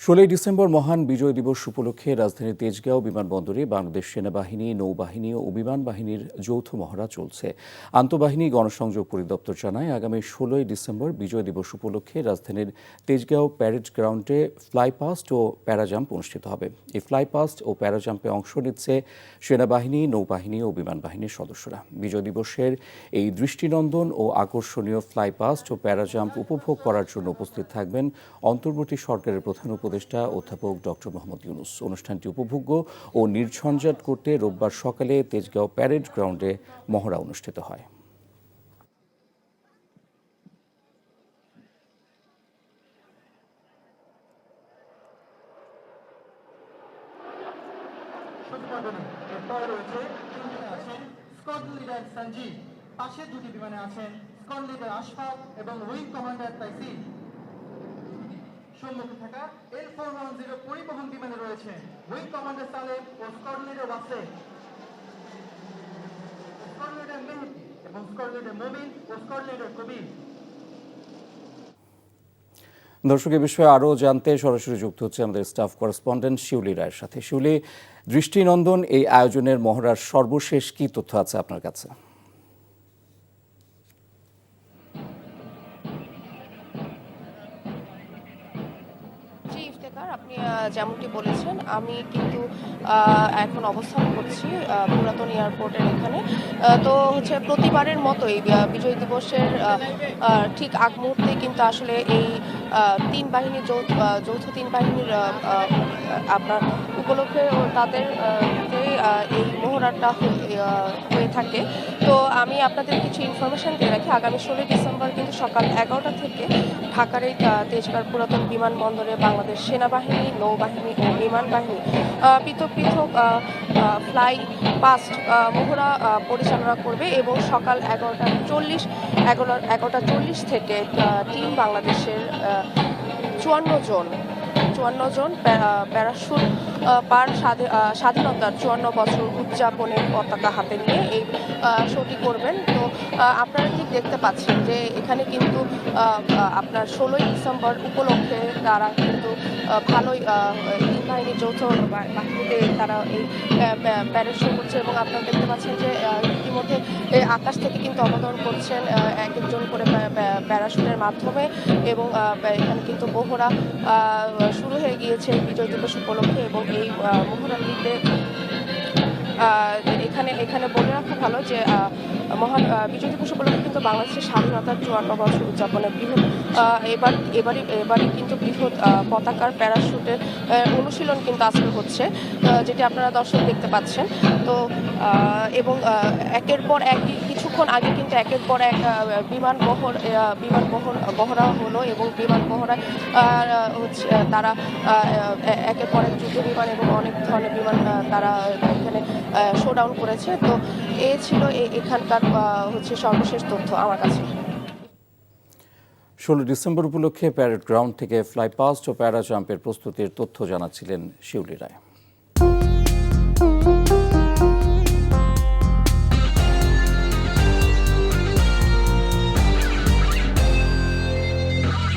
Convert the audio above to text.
16 December মহান বিজয় দিবস উপলক্ষে রাজধানীর তেজগাঁও বিমানবন্দরে বাংলাদেশ সেনাবাহিনী, নৌবাহিনী ও বিমান বাহিনীর যৌথ মহড়া চলছে। আন্তঃবাহিনী গণসংযোগ পরিদপ্তর জানায়, আগামী 16 ডিসেম্বর বিজয় দিবস উপলক্ষে রাজধানীর তেজগাঁও প্যারেড গ্রাউন্ডে ফ্লাইপাস্ট ও প্যারাজাম্প অনুষ্ঠিত হবে। এই ফ্লাইপাস্ট ও প্যারাজাম্পে অংশ নিচ্ছে সেনাবাহিনী, নৌবাহিনী ও বিমান বাহিনীর সদস্যরা। বিজয় দিবসের এই দৃষ্টিনন্দন ও আকর্ষণীয় ফ্লাইপাস্ট ও প্যারাজাম্প উপভোগ করার জন্য উপস্থিত থাকবেন অন্তর্বর্তী সরকারের প্রধান উপদেষ্টা অধ্যাপক ডক্টর মোহাম্মদ ইউনূস। অনুষ্ঠানটি উপভোগ্য ও নির্ঝঞ্ঝাট করতে রোববার সকালে তেজগাঁও প্যারেড গ্রাউন্ডে মহড়া অনুষ্ঠিত হয়। পাশে দুটি বিমানে আছেন স্কোয়াড লিডার আশফাক এবং উইং কমান্ডার তাইসির। সম্মুখে থাকা L410 পরিবহন বিমানে রয়েছে উইং কমান্ডার সালেম ও স্কোয়াড লিডার ওয়াসে, স্কোয়াড লিডার মেহেদি এবং স্কোয়াড লিডার মুমিন ও স্কোয়াড লিডার কবির। দর্শক, এ বিষয়ে আরও জানতে সরাসরি যুক্ত হচ্ছে আমাদের স্টাফ করেসপন্ডেন্ট শিউলি রায়ের সাথে। শিউলি, দৃষ্টিনন্দন এই আয়োজনের মহড়ার সর্বশেষ কি তথ্য আছে আপনার কাছে? আপনি যেমনটি বলেছেন, আমি কিন্তু এখন অবস্থান করছি পুরাতন এয়ারপোর্টের এখানে। তো হচ্ছে প্রতিবারের মতোই বিজয় দিবসের ঠিক আগ মুহূর্তে কিন্তু আসলে এই তিন বাহিনীর যৌথ তিন বাহিনীর আপনার উপলক্ষে তাদের যে এই মহড়াটা হয়ে থাকে। তো আমি আপনাদের কিছু ইনফরমেশন দিয়ে রাখি। আগামী 16 ডিসেম্বর কিন্তু সকাল 11টা থেকে ঢাকার এই তেজগাঁও পুরাতন বিমানবন্দরে বাংলাদেশ সেনাবাহিনী, নৌবাহিনী ও বিমান বাহিনী পৃথক পৃথক ফ্লাই পাস্ট মহড়া পরিচালনা করবে এবং সকাল 11টা 40 থেকে টিম বাংলাদেশের 54 জন প্যারাশুট পার স্বাধীনতার 54 বছর উদযাপনের পতাকা হাতে নিয়ে এই শোটি করবেন। তো আপনারা ঠিক দেখতে পাচ্ছেন যে এখানে কিন্তু আপনার 16 ডিসেম্বর উপলক্ষে তারা কিন্তু ভালোই তিন বাহিনীর যৌথ বাহিনীতে তারা এই প্যারেড শো করছে এবং আপনারা দেখতে পাচ্ছেন যে ইতিমধ্যে আকাশ থেকে কিন্তু অবতরণ করছেন এক একজন করে প্যারাশুটের মাধ্যমে এবং এখানে কিন্তু মহড়া শুরু হয়ে গিয়েছে বিজয় দিবস উপলক্ষে। এবং এই মহড়াটিতে এখানে বলে রাখা ভালো যে মহান বিজয় দিবস উপলক্ষে কিন্তু বাংলাদেশের স্বাধীনতার 54 বছর উদযাপনে বৃহৎ এবারই কিন্তু বৃহৎ পতাকার প্যারাশুটের অনুশীলন কিন্তু আজকে হচ্ছে, যেটি আপনারা দর্শক দেখতে পাচ্ছেন। তো এবং একের পর এক কিছুক্ষণ আগে কিন্তু একের পর এক বিমান বহরা হলো এবং বিমান বহরায় হচ্ছে তারা একের পর এক যুদ্ধ বিমান এবং অনেক ধরনের বিমান তারা এখানে শোডাউন করেছে। তো এ ছিল এখানকার হচ্ছে সর্বশেষ তথ্য আমার কাছে। 16 ডিসেম্বর উপলক্ষে প্যারেড গ্রাউন্ড থেকে ফ্লাইপাস্ট ও প্যারাজাম্পের প্রস্তুতির তথ্য জানাচ্ছিলেন শিউলি রায়।